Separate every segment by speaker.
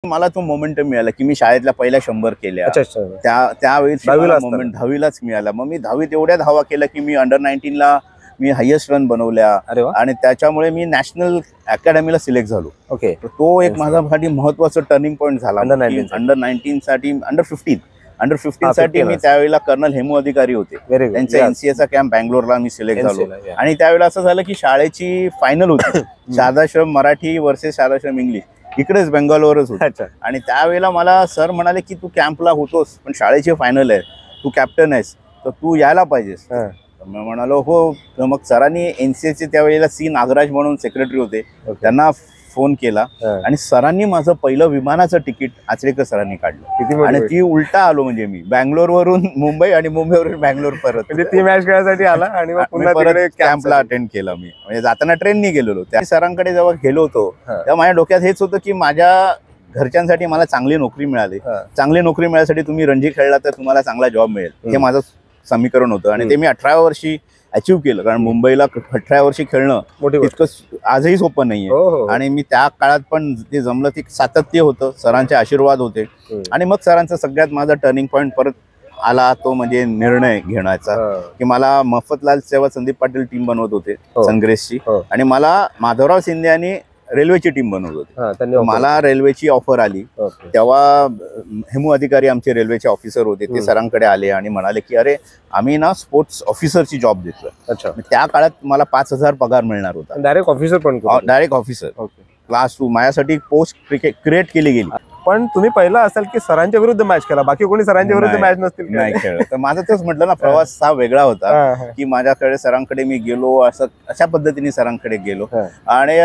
Speaker 1: मला तो मोमेंटम मिळाला की मी शाळेतल्या पहिल्या 100 केल्या. त्यावेळेस मोमेंट 10वीलाच मिळाला. मग मी 10वीत एवढ्या धावा केल्या की मी अंडर 19ला मी हायेस्ट रन बनवल्या आणि त्याच्यामुळे मी नॅशनल अकॅडमीला सिलेक्ट झालो.
Speaker 2: ओके,
Speaker 1: तो एक माझ्यासाठी महत्त्वाचा टर्निंग पॉईंट झाला. अंडर 19 साठी अंडर 15 साठी मी त्यावेळेला कर्नल हेमू अधिकारी होते. त्यांचा एनसीएचा कॅम्प बँगलोरला मी सिलेक्ट झालो. आणि त्यावेळेला असं झालं की शाळेची फायनल होती शारदाश्रम मराठी वर्सेस शारदाश्रम इंग्लिश, इकडेच बेंगलोरच होतं. आणि त्यावेळेला मला सर म्हणाले की तू कॅम्पला होतोस पण शाळेची फायनल आहे, तू कॅप्टन आहेस तर तू यायला पाहिजेस. मी म्हणालो हो. तर मग सरांनी एनसीएचे त्यावेळेला सी नागराज म्हणून सेक्रेटरी होते, त्यांना फोन केला आणि सरांनी माझं पहिलं विमानाचं तिकीट आचरेकर सरांनी काढलं आणि ती उलटा आलो. म्हणजे मी बँगलोरवरून मुंबई आणि मुंबईवरून बँगलोर परत, म्हणजे
Speaker 2: ती मॅच खेळायसाठी आला आणि
Speaker 1: पुन्हा परत कॅम्पला अटेंड केला. मी म्हणजे जाताना ट्रेननी गेलेलो. त्या सरांकडे जेव्हा गेलो होतो तेव्हा माझ्या डोक्यात हेच होतं की माझ्या घरच्यांसाठी मला चांगली नोकरी मिळाली. चांगली नोकरी मिळायसाठी तुम्ही रणजी खेळला तर तुम्हाला चांगला जॉब मिळेल, हे माझं समीकरण होतं. आणि ते मी 18व्या वर्षी अचीव केलं. कारण मुंबईला 18 वर्षी खेळणं इतकं आजही सोपं नाहीये. आणि मी त्या काळात पण ते जमलं, ते सातत्य होतं, सरांचे आशीर्वाद होते. आणि मग सरांचा सगळ्यात माझा टर्निंग पॉईंट परत आला तो म्हणजे निर्णय घेण्याचा की मला मफतलाल सेवा संदीप पाटील टीम बनवत होते सनग्रेसची आणि मला माधवराव शिंदे आणि रेल्वेची टीम बनवत होती. मला रेल्वेची ऑफर आली तेव्हा हेमू अधिकारी आमचे रेल्वेचे ऑफिसर होते, ते सरांकडे आले आणि म्हणाले की अरे आम्ही ना स्पोर्ट्स ऑफिसरची जॉब देतोय. त्या काळात मला 5,000 पगार मिळणार होता.
Speaker 2: डायरेक्ट ऑफिसर पण
Speaker 1: डायरेक्ट ऑफिसर क्लास 2 माझ्यासाठी पोस्ट क्रिएट केली गेली.
Speaker 2: पण तुम्ही पहिला असाल की सरांच्या विरुद्ध मॅच केला, बाकी कोणी सरांच्या विरुद्ध मॅच नसतील
Speaker 1: नाही खेळलं. तर माझं तेच म्हटलं ना, प्रवास हा वेगळा होता की माझ्याकडे सरांकडे मी गेलो, असं अशा पद्धतीने सरांकडे गेलो. आणि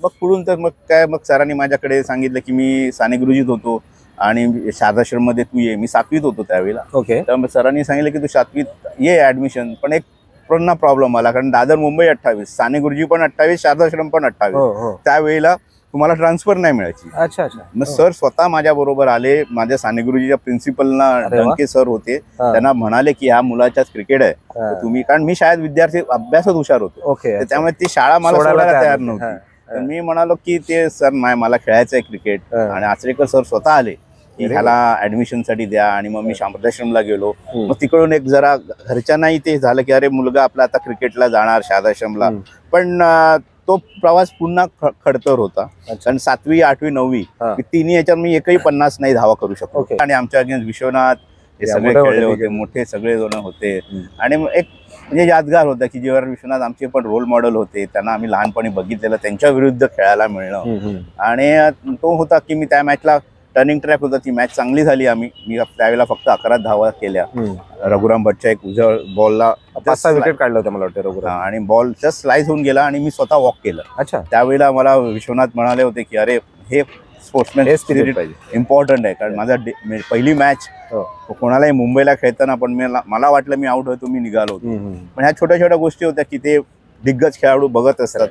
Speaker 1: मग पुढून तर मग सरांनी माझ्याकडे सांगितलं की मी साने गुरुजीत होतो आणि शारदाश्रम मध्ये तू ये. मी 7वीत होतो त्यावेळेला. तर मग सरांनी सांगितलं की तू 7वीत ये ऍडमिशन. पण एक पुन्हा प्रॉब्लेम आला, कारण दादर मुंबई 28, साने गुरुजी पण 28, शारदाश्रम पण 28. त्यावेळेला तुम्हाला ट्रान्सफर नाही मिळायची. मग सर स्वतः माझ्या बरोबर आले. माझ्या साने गुरुजीच्या प्रिन्सिपलना डंके सर होते, त्यांना म्हणाले की ह्या मुलाच्याच क्रिकेट आहे तुम्ही, कारण मी शाळेत विद्यार्थी अभ्यासात हुशार होतो त्यामुळे ती शाळा मला सोडायला तयार नव्हती. तर मी म्हणालो की ते सर नाही मला खेळायचं आहे क्रिकेट. आणि आचरेकर सर स्वतः आले की ह्याला ऍडमिशन साठी द्या. आणि मग मी शारदाश्रमला गेलो. मग तिकडून एक जरा घरच्यांनाही ते झालं की अरे मुलगा आपला आता क्रिकेटला जाणार शारदाश्रमला. पण तो प्रवास पुन्हा खडतर होता. कारण 7वी 8वी 9वी तिन्ही याच्यात मी एकही 50 नाही धावा करू शकतो. आणि आमच्या अगेन्स्ट विश्वनाथ हे सगळे खेळले होते, मोठे सगळे जण होते. आणि एक म्हणजे यादगार होता की जेव्हा विश्वनाथ आमचे पण रोल मॉडेल होते, त्यांना आम्ही लहानपणी बघितलेलं, त्यांच्या विरुद्ध खेळायला मिळणं. आणि तो होता की मी त्या मॅचला टर्निंग ट्रॅक होता. ती मॅच चांगली झाली. मी त्यावेळेला फक्त 11 धावा केल्या. रघुराम भटच्या एक उजळ बॉलला
Speaker 2: 5-6 विकेट काढलं होतं मला वाटतं रघुराम,
Speaker 1: आणि बॉल जस्ट स्लाइस होऊन गेला आणि मी स्वतः वॉक केलं. त्यावेळेला मला विश्वनाथ म्हणाले होते की अरे हे स्पोर्ट्समॅन स्पिरिट इम्पॉर्टंट आहे. कारण माझा पहिली मॅच कोणालाही मुंबईला खेळताना पण मला वाटलं मी आउट होतो, मी निघालो होतो. पण ह्या छोट्या छोट्या गोष्टी होत्या की ते दिग्गज खेळाडू बघत असतात.